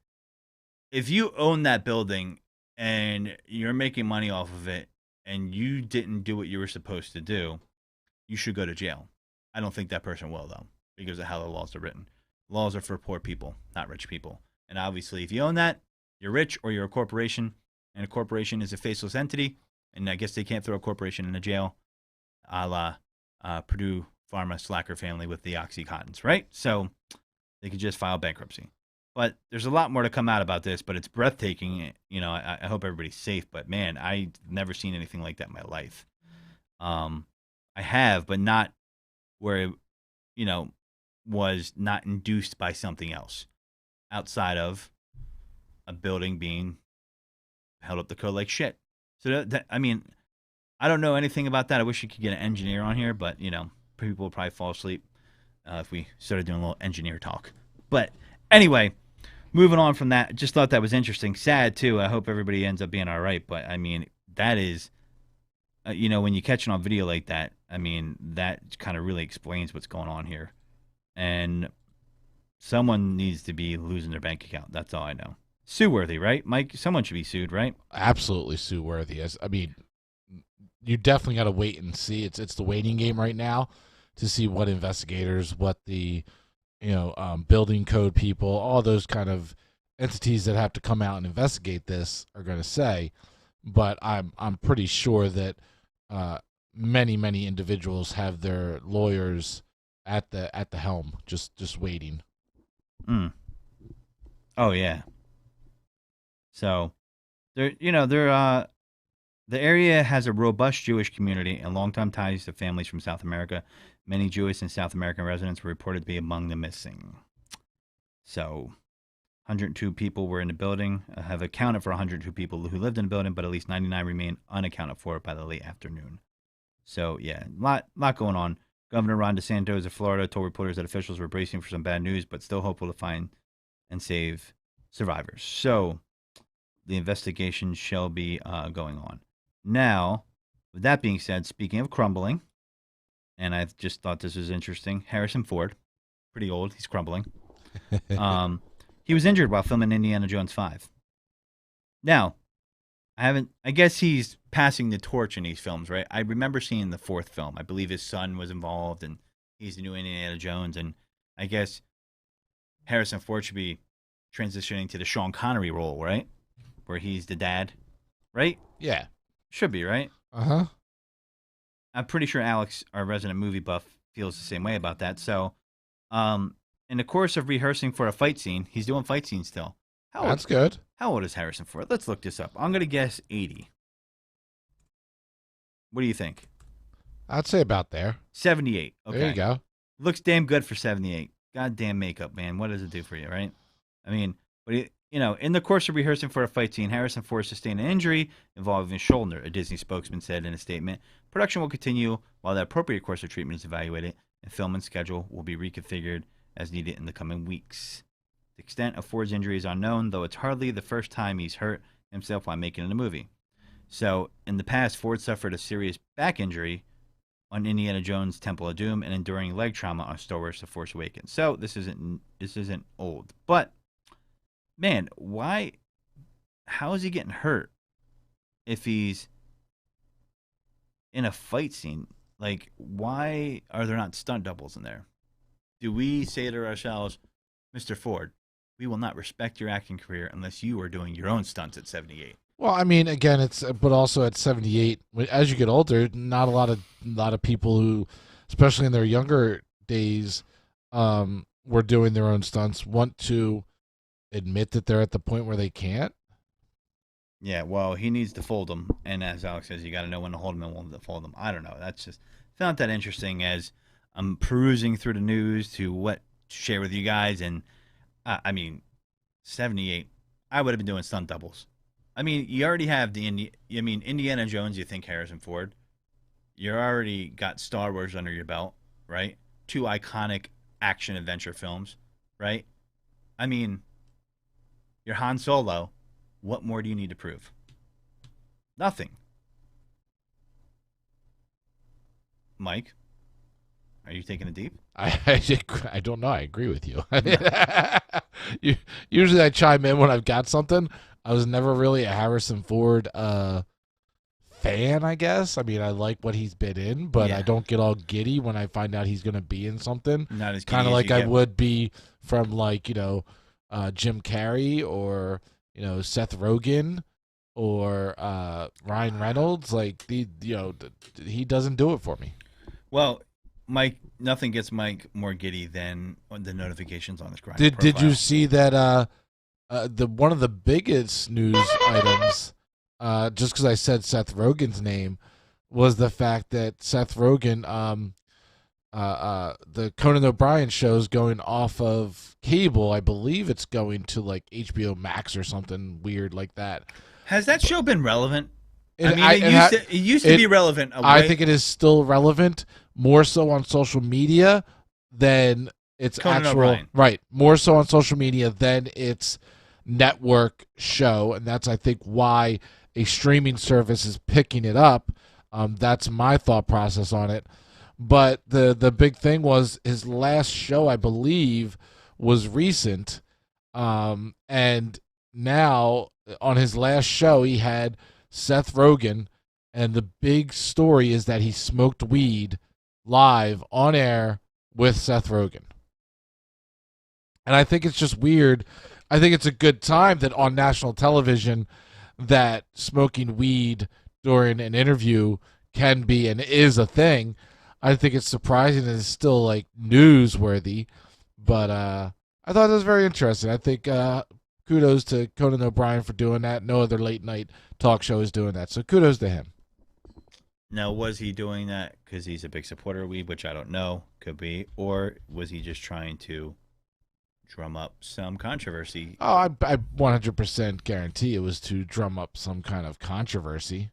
if you own that building and you're making money off of it and you didn't do what you were supposed to do, you should go to jail. I don't think that person will, though, because of how the laws are written. Laws are for poor people, not rich people. And obviously, if you own that, you're rich or you're a corporation, and a corporation is a faceless entity, and I guess they can't throw a corporation in a jail, a la Purdue Pharma slacker family with the Oxycontins, right? So they could just file bankruptcy. But there's a lot more to come out about this, but it's breathtaking. You know, I hope everybody's safe, but man, I've never seen anything like that in my life. I have, but not where it, you know, was not induced by something else outside of a building being held up the code like shit. So I mean, I don't know anything about that. I wish you could get an engineer on here, but you know, people would probably fall asleep if we started doing a little engineer talk. But anyway, moving on from that, just thought that was interesting. Sad too. I hope everybody ends up being all right. But I mean, that is, you know, when you catch it on video like that, I mean, that kind of really explains what's going on here. And someone needs to be losing their bank account. That's all I know. Sue-worthy, right, Mike? Someone should be sued, right? Absolutely sue-worthy. I mean, you definitely got to wait and see. It's the waiting game right now to see what investigators, what the building code people, all those kind of entities that have to come out and investigate this are going to say. But I'm pretty sure that many individuals have their lawyers at the helm, just waiting. Oh yeah. So the area has a robust Jewish community and longtime ties to families from South America. Many Jewish and South American residents were reported to be among the missing. So 102 people were in the building, have accounted for 102 people who lived in the building, but at least 99 remain unaccounted for by the late afternoon. So yeah, lot going on. Governor Ron DeSantis of Florida told reporters that officials were bracing for some bad news, but still hopeful to find and save survivors. So the investigation shall be going on. Now, with that being said, speaking of crumbling, and I just thought this was interesting, Harrison Ford, pretty old, he's crumbling. He was injured while filming Indiana Jones 5. Now, I guess he's passing the torch in these films, right? I remember seeing the fourth film. I believe his son was involved, and he's the new Indiana Jones, and I guess Harrison Ford should be transitioning to the Sean Connery role, right? Where he's the dad, right? Yeah. Should be, right? Uh-huh. I'm pretty sure Alex, our resident movie buff, feels the same way about that. So, in the course of rehearsing for a fight scene, he's doing fight scenes still. That's good. How old is Harrison Ford? Let's look this up. I'm going to guess 80. What do you think? I'd say about there. 78. Okay. There you go. Looks damn good for 78. Goddamn makeup, man. What does it do for you, right? I mean, but in the course of rehearsing for a fight scene, Harrison Ford sustained an injury involving his shoulder, a Disney spokesman said in a statement. Production will continue while the appropriate course of treatment is evaluated, and film and schedule will be reconfigured as needed in the coming weeks. The extent of Ford's injury is unknown, though it's hardly the first time he's hurt himself while making a movie. So, in the past, Ford suffered a serious back injury on Indiana Jones Temple of Doom and enduring leg trauma on Star Wars The Force Awakens. So, this isn't old. But, man, how is he getting hurt if he's in a fight scene? Like, why are there not stunt doubles in there? Do we say to ourselves, Mr. Ford, we will not respect your acting career unless you are doing your own stunts at 78? Well, I mean, again, but also at 78, as you get older, not a lot of people who, especially in their younger days, were doing their own stunts, want to admit that they're at the point where they can't. Yeah, well, he needs to fold them, and as Alex says, you got to know when to hold them and when to fold them. I don't know. That's just found that interesting as I'm perusing through the news to share with you guys, and I mean, 78, I would have been doing stunt doubles. I mean, you already have Indiana Jones, you think Harrison Ford. You already got Star Wars under your belt, right? 2 iconic action adventure films, right? I mean, you're Han Solo. What more do you need to prove? Nothing. Mike, are you taking a deep? I don't know. I agree with you. Usually I chime in when I've got something. I was never really a Harrison Ford fan, I guess. I mean, I like what he's been in, but I don't get all giddy when I find out he's going to be in something. Not as kind of like I would be from Jim Carrey or Seth Rogen or Ryan Reynolds. Like he doesn't do it for me. Well, Mike, nothing gets Mike more giddy than the notifications on his grind. Did you see that? One of the biggest news items, just because I said Seth Rogen's name, was the fact that Seth Rogen, the Conan O'Brien show is going off of cable. I believe it's going to like HBO Max or something weird like that. Has that show been relevant? It used to be relevant. I think it is still relevant, more so on social media than its Conan actual O'Brien. Right. More so on social media than its network show, and that's I think why a streaming service is picking it up. That's my thought process on it. But the big thing was his last show, I believe, was recent, and now on his last show he had Seth Rogen, and the big story is that he smoked weed live on air with Seth Rogen. And I think it's just weird. I think it's a good time that on national television that smoking weed during an interview can be and is a thing. I think it's surprising that it's still like newsworthy, but I thought it was very interesting. I think kudos to Conan O'Brien for doing that. No other late night talk show is doing that, so kudos to him. Now, was he doing that because he's a big supporter of weed, which I don't know, could be, or was he just trying to drum up some controversy? Oh, I 100% guarantee it was to drum up some kind of controversy.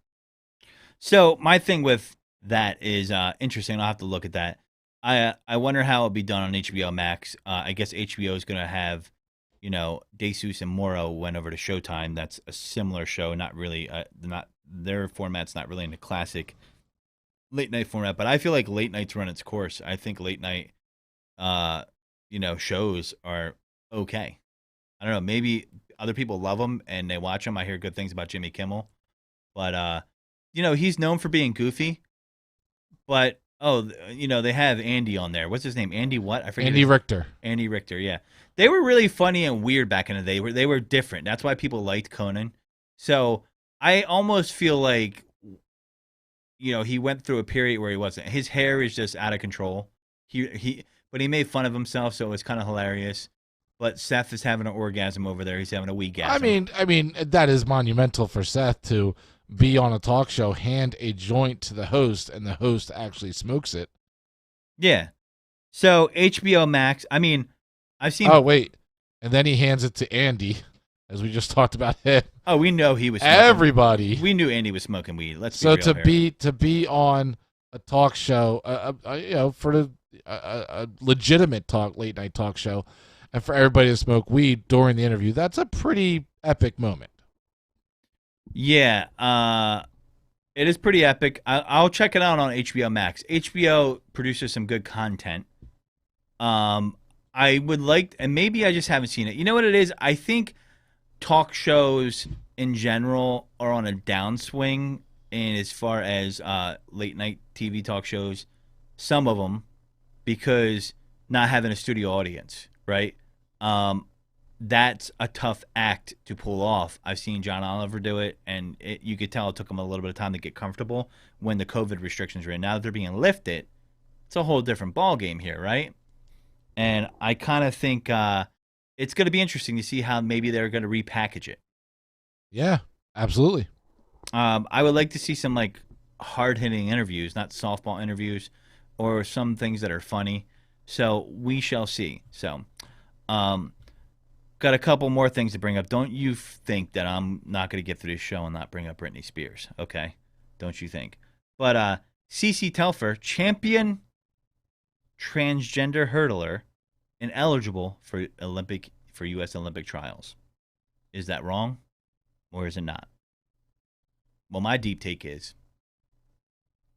So my thing with that is interesting. I'll have to look at that. I wonder how it'll be done on HBO Max. I guess HBO is going to have, DeSuze and Moro went over to Showtime. That's a similar show. Not really. Not their format's not really in the classic late night format. But I feel like late night's run its course. I think late night, shows are okay. I don't know. Maybe other people love them and they watch them. I hear good things about Jimmy Kimmel, but he's known for being goofy. But they have Andy on there. What's his name? Andy what? I forget. Andy Richter. Andy Richter. Yeah, they were really funny and weird back in the day. They were different. That's why people liked Conan. So I almost feel like, he went through a period where he wasn't. His hair is just out of control. But he made fun of himself, so it was kind of hilarious. But Seth is having an orgasm over there. He's having a weegasm. I mean that is monumental for Seth to be on a talk show, hand a joint to the host, and the host actually smokes it. Yeah. So HBO Max. I mean, I've seen. Oh wait, and then he hands it to Andy as we just talked about him. Oh, we know he was smoking. Everybody. We knew Andy was smoking weed. Let's be So real here. to be on a talk show, for a legitimate late night talk show, and for everybody to smoke weed during the interview, that's a pretty epic moment. Yeah, it is pretty epic. I'll check it out on HBO Max. HBO produces some good content. I would like, and maybe I just haven't seen it. You know what it is? I think talk shows in general are on a downswing in as far as late night TV talk shows. Some of them, because not having a studio audience, right? That's a tough act to pull off. I've seen John Oliver do it, and you could tell it took him a little bit of time to get comfortable when the COVID restrictions were in. Now that they're being lifted, it's a whole different ballgame here, right? And I kind of think it's going to be interesting to see how maybe they're going to repackage it. Yeah, absolutely. I would like to see some like hard-hitting interviews, not softball interviews, or some things that are funny. So we shall see. So, got a couple more things to bring up. Don't you think that I'm not going to get through this show and not bring up Britney Spears? Okay, don't you think? But CC Telfer, champion transgender hurdler, ineligible for U.S. Olympic trials. Is that wrong, or is it not? Well, my deep take is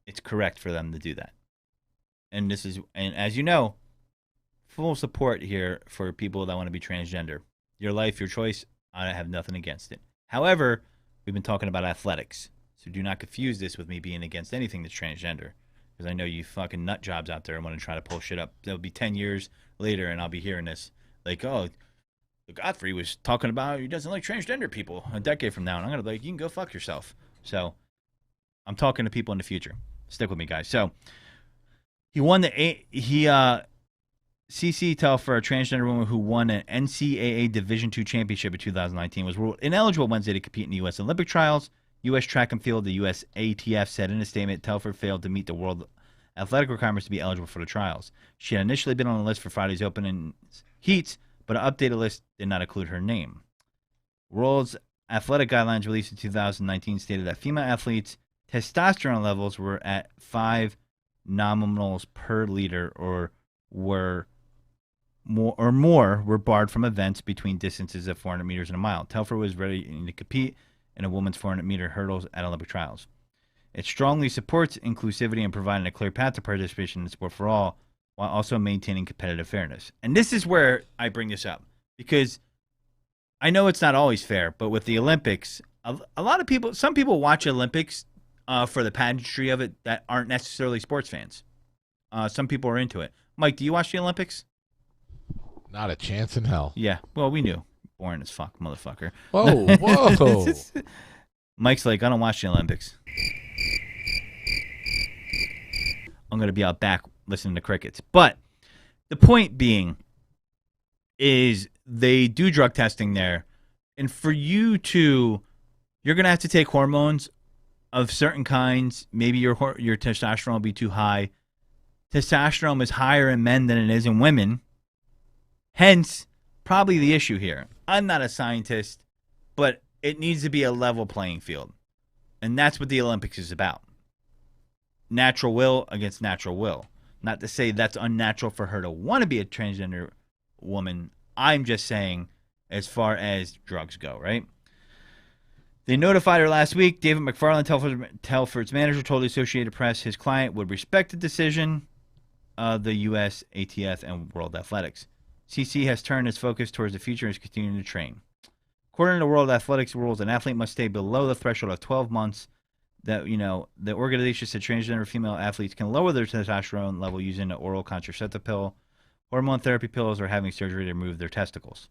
it's correct for them to do that. And as you know, full support here for people that want to be transgender. Your life, your choice, I have nothing against it. However, we've been talking about athletics, so do not confuse this with me being against anything that's transgender, because I know you fucking nut jobs out there want to try to pull shit up. That'll be 10 years later, and I'll be hearing this like, oh, Godfrey was talking about he doesn't like transgender people a decade from now, and I'm gonna be like, you can go fuck yourself. So I'm talking to people in the future. Stick with me, guys. So he won CC Telfer, a transgender woman who won an NCAA Division II championship in 2019, was ruled ineligible Wednesday to compete in the U.S. Olympic trials. U.S. Track and Field, the U.S. ATF, said in a statement, Telfer failed to meet the world athletic requirements to be eligible for the trials. She had initially been on the list for Friday's opening heats, but an updated list did not include her name. World's athletic guidelines released in 2019 stated that female athletes' testosterone levels were at 5 nanomoles per liter or were barred from events between distances of 400 meters and a mile. Telfer was ready to compete in a women's 400-meter hurdles at Olympic trials. It strongly supports inclusivity and providing a clear path to participation in the sport for all, while also maintaining competitive fairness. And this is where I bring this up, because I know it's not always fair, but with the Olympics, a lot of people, some people watch Olympics for the pageantry of it that aren't necessarily sports fans. Some people are into it. Mike, do you watch the Olympics? Not a chance in hell. Yeah, well, we knew. Boring as fuck, motherfucker. Whoa. Mike's like, I don't watch the Olympics. I'm going to be out back listening to crickets. But the point being is they do drug testing there. And for you're going to have to take hormones of certain kinds. Maybe your testosterone will be too high. Testosterone is higher in men than it is in women. Hence, probably the issue here. I'm not a scientist, but it needs to be a level playing field. And that's what the Olympics is about. Natural will against natural will. Not to say that's unnatural for her to want to be a transgender woman. I'm just saying as far as drugs go, right? They notified her last week. David McFarland, Telford's manager, told the Associated Press his client would respect the decision of the U.S. ATF and World Athletics. CC has turned his focus towards the future and is continuing to train. According to World Athletics rules, an athlete must stay below the threshold of 12 months. That, the organization said transgender female athletes can lower their testosterone level using an oral contraceptive pill, hormone therapy pills, or having surgery to remove their testicles.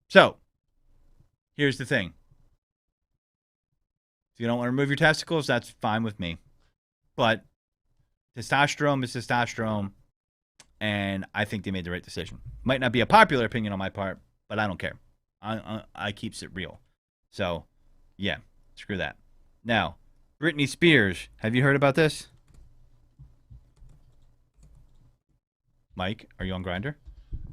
So, here's the thing. If you don't want to remove your testicles, that's fine with me. But testosterone is testosterone, and I think they made the right decision. Might not be a popular opinion on my part, but I don't care. I keeps it real. So, yeah, screw that. Now, Britney Spears. Have you heard about this? Mike, are you on Grindr?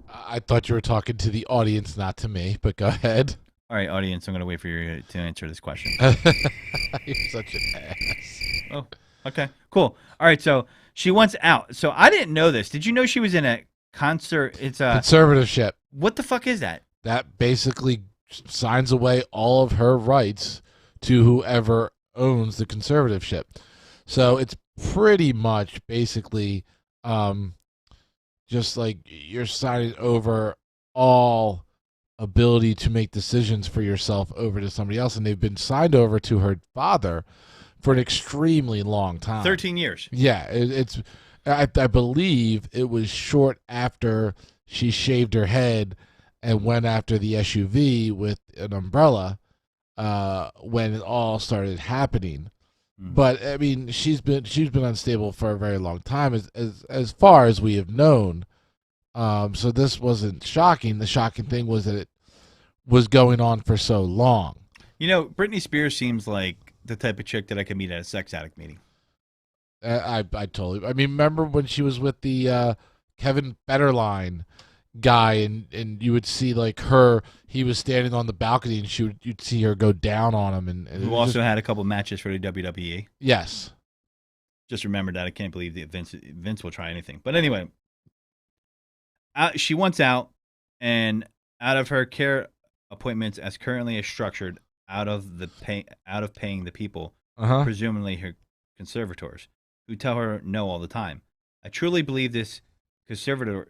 I thought you were talking to the audience, not to me, but go ahead. All right, audience, I'm going to wait for you to answer this question. You're such an ass. Oh, okay, cool. All right, so she wants out. So I didn't know this. Did you know she was in a concert? It's a Conservatorship. What the fuck is that? That basically signs away all of her rights to whoever owns the conservatorship. So it's pretty much basically just like you're signing over all ability to make decisions for yourself over to somebody else, and they've been signed over to her father for an extremely long time. 13 years. Yeah, I believe it was short after she shaved her head and went after the SUV with an umbrella when it all started happening. But I mean, she's been unstable for a very long time, as far as we have known. So this wasn't shocking. The shocking thing was that it was going on for so long. You know, Britney Spears seems like the type of chick that I could meet at a sex addict meeting. I totally. I mean, remember when she was with the Kevin Federline guy, and you would see like her. He was standing on the balcony, and you'd see her go down on him, and who also had a couple matches for the WWE. Yes. Just remember that. I can't believe that Vince will try anything. But anyway, she wants out, and out of her care appointments as currently structured, out of paying the people, presumably her conservators, who tell her no all the time. I truly believe this conservator.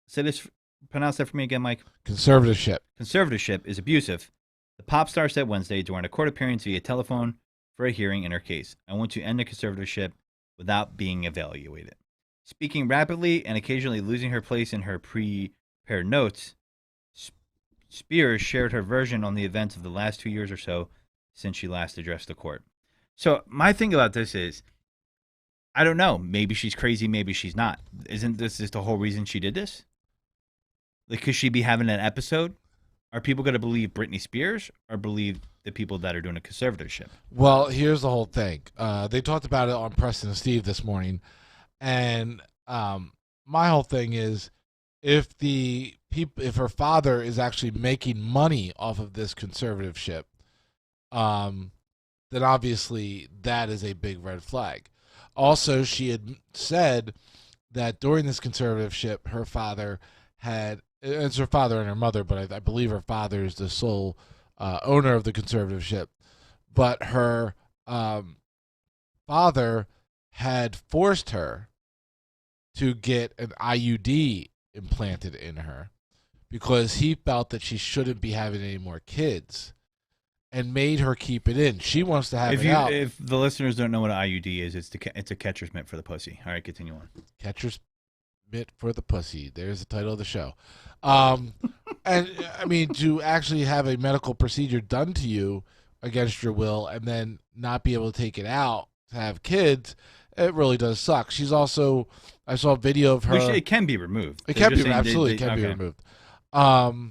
Say this. Pronounce that for me again, Mike. Conservatorship. Conservatorship is abusive. The pop star said Wednesday during a court appearance via telephone for a hearing in her case. I want to end the conservatorship without being evaluated. Speaking rapidly and occasionally losing her place in her prepared notes, Spears shared her version on the events of the last 2 years or so since she last addressed the court. So my thing about this is, I don't know. Maybe she's crazy. Maybe she's not. Isn't this the whole reason she did this? Like, could she be having an episode? Are people going to believe Britney Spears or believe the people that are doing a conservatorship? Well, here's the whole thing. They talked about it on Preston and Steve this morning, and my whole thing is, if her father is actually making money off of this conservatorship, then obviously that is a big red flag. Also, she had said that during this conservatorship, her father had. It's her father and her mother, but I believe her father is the sole owner of the conservatorship. But her father had forced her to get an IUD implanted in her because he felt that she shouldn't be having any more kids and made her keep it in. She wants to have it out. If the listeners don't know what an IUD is, it's a catcher's mitt for the pussy. All right, continue on. Catcher's mitt for the pussy. There's the title of the show. And I mean, to actually have a medical procedure done to you against your will and then not be able to take it out to have kids, it really does suck. She's also, I saw a video of her. It can be removed. It can be absolutely can be removed.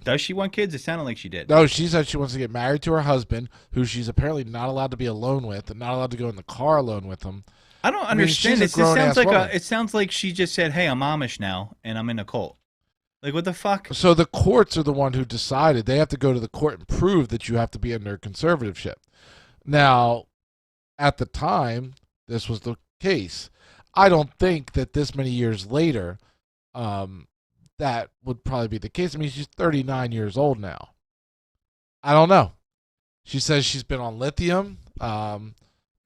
Does she want kids? It sounded like she did. No, she said she wants to get married to her husband, who she's apparently not allowed to be alone with, and not allowed to go in the car alone with him. I don't understand this. It sounds like she just said, "Hey, I'm Amish now, and I'm in a cult." Like, what the fuck? So the courts are the one who decided. They have to go to the court and prove that you have to be under conservatorship. Now, at the time, this was the case. I don't think that this many years later, that would probably be the case. I mean, she's 39 years old now. I don't know. She says she's been on lithium,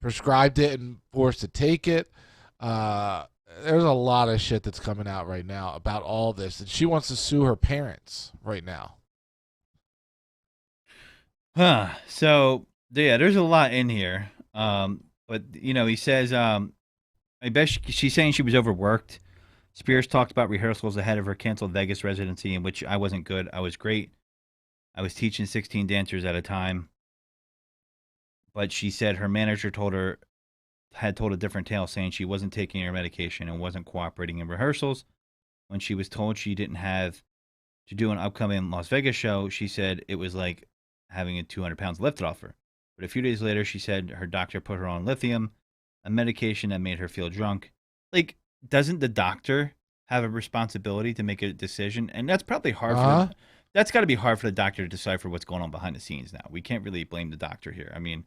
prescribed it and forced to take it. There's a lot of shit that's coming out right now about all this, and she wants to sue her parents right now. So yeah, there's a lot in here. But you know, he says, I bet she's saying she was overworked. Spears talked about rehearsals ahead of her canceled Vegas residency, in which I wasn't good. I was great. I was teaching 16 dancers at a time. But she said her manager had told a different tale, saying she wasn't taking her medication and wasn't cooperating in rehearsals. When she was told she didn't have to do an upcoming Las Vegas show, she said it was like having a 200 pounds lifted off her. But a few days later, she said her doctor put her on lithium, a medication that made her feel drunk. Like, doesn't the doctor have a responsibility to make a decision? And that's probably hard that's got to be hard for the doctor to decipher what's going on behind the scenes now. We can't really blame the doctor here. I mean,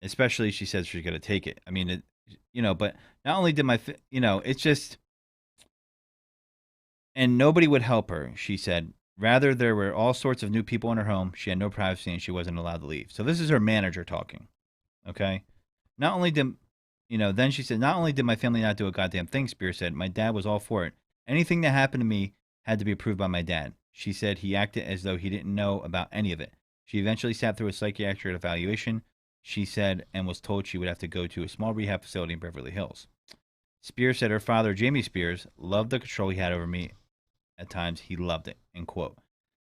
especially she says she's going to take it. I mean, but not only did it's just, and nobody would help her, she said. Rather, there were all sorts of new people in her home. She had no privacy and she wasn't allowed to leave. So this is her manager talking. Okay? Not only did, then she said, not only did my family not do a goddamn thing, Spears said, my dad was all for it. Anything that happened to me had to be approved by my dad. She said he acted as though he didn't know about any of it. She eventually sat through a psychiatric evaluation, she said, and was told she would have to go to a small rehab facility in Beverly Hills. Spears said her father, Jamie Spears, loved the control he had over me. At times, he loved it, end quote.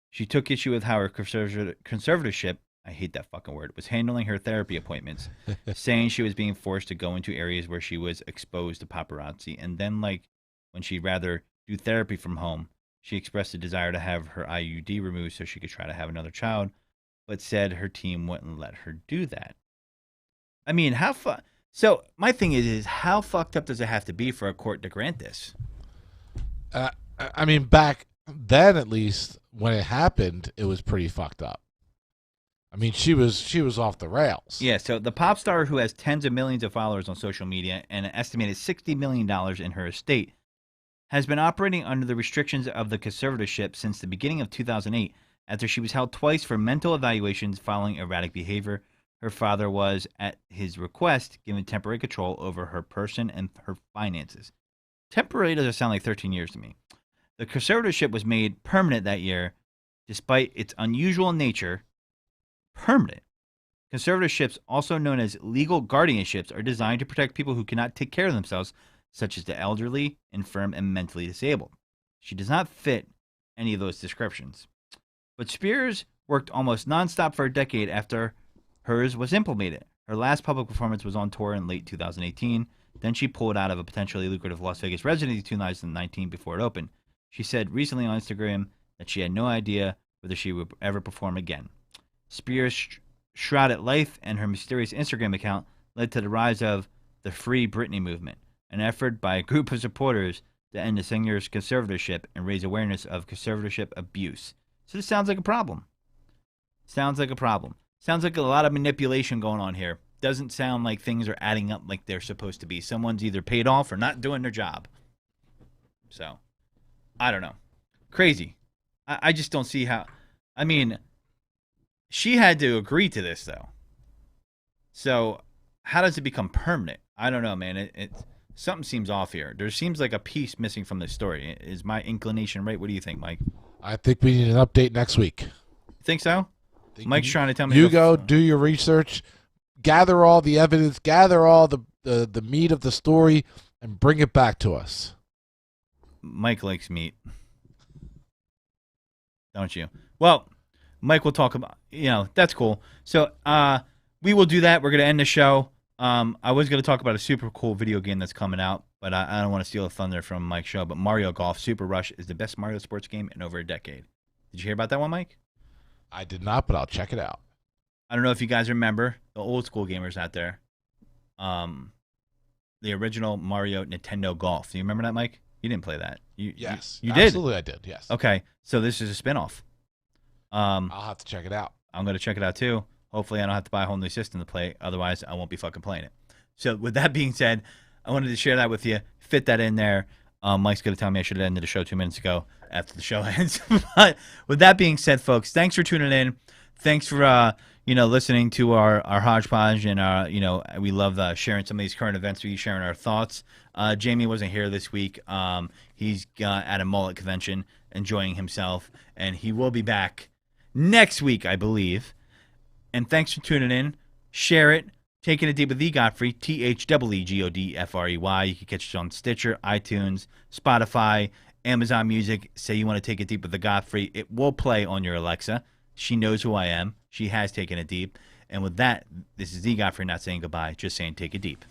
She took issue with how her conservatorship, I hate that fucking word, was handling her therapy appointments, saying she was being forced to go into areas where she was exposed to paparazzi. And then, when she'd rather do therapy from home, she expressed a desire to have her IUD removed so she could try to have another child, but said her team wouldn't let her do that. I mean, so my thing is how fucked up does it have to be for a court to grant this? I mean, back then, at least, when it happened, it was pretty fucked up. I mean, she was off the rails. Yeah, so the pop star who has tens of millions of followers on social media and an estimated $60 million in her estate has been operating under the restrictions of the conservatorship since the beginning of 2008 after she was held twice for mental evaluations following erratic behavior. Her father was, at his request, given temporary control over her person and her finances. Temporary doesn't sound like 13 years to me. The conservatorship was made permanent that year, despite its unusual nature. Permanent. Conservatorships, also known as legal guardianships, are designed to protect people who cannot take care of themselves, such as the elderly, infirm, and mentally disabled. She does not fit any of those descriptions. But Spears worked almost nonstop for a decade after hers was implemented. Her last public performance was on tour in late 2018. Then she pulled out of a potentially lucrative Las Vegas residency in 2019 before it opened. She said recently on Instagram that she had no idea whether she would ever perform again. Spears' shrouded life and her mysterious Instagram account led to the rise of the Free Britney movement, an effort by a group of supporters to end the singer's conservatorship and raise awareness of conservatorship abuse. So this sounds like a problem. Sounds like a lot of manipulation going on here. Doesn't sound like things are adding up like they're supposed to be. Someone's either paid off or not doing their job. So, I don't know. Crazy. I just don't see how. I mean, she had to agree to this, though. So, how does it become permanent? I don't know, man. Something seems off here. There seems like a piece missing from this story. Is my inclination right? What do you think, Mike? I think we need an update next week. Think so? Mike's trying to tell me. You go do your research, gather all the evidence, gather all the meat of the story, and bring it back to us. Mike likes meat. Don't you? Well, Mike will talk about, that's cool. So we will do that. We're going to end the show. I was going to talk about a super cool video game that's coming out, but I don't want to steal the thunder from Mike's show. But Mario Golf Super Rush is the best Mario sports game in over a decade. Did you hear about that one, Mike? I did not, but I'll check it out. I don't know if you guys remember, the old school gamers out there, the original Mario Nintendo Golf. Do you remember that, Mike? You didn't play that. Yes. You did? Absolutely, I did, yes. Okay, so this is a spinoff. I'll have to check it out. I'm going to check it out, too. Hopefully, I don't have to buy a whole new system to play. Otherwise, I won't be fucking playing it. So, with that being said, I wanted to share that with you. Fit that in there. Mike's going to tell me I should have ended the show 2 minutes ago after the show ends. But with that being said, folks, thanks for tuning in. Thanks for listening to our hodgepodge, and we love sharing some of these current events with you, sharing our thoughts. Jamie wasn't here this week. He's at a mullet convention, enjoying himself, and he will be back next week, I believe. And thanks for tuning in. Share it. Taking It Deep with the Godfrey, TheGodfrey. You can catch us on Stitcher, iTunes, Spotify, Amazon Music. Say you want to take it deep with the Godfrey. It will play on your Alexa. She knows who I am. She has taken it deep. And with that, this is the Godfrey not saying goodbye, just saying take it deep.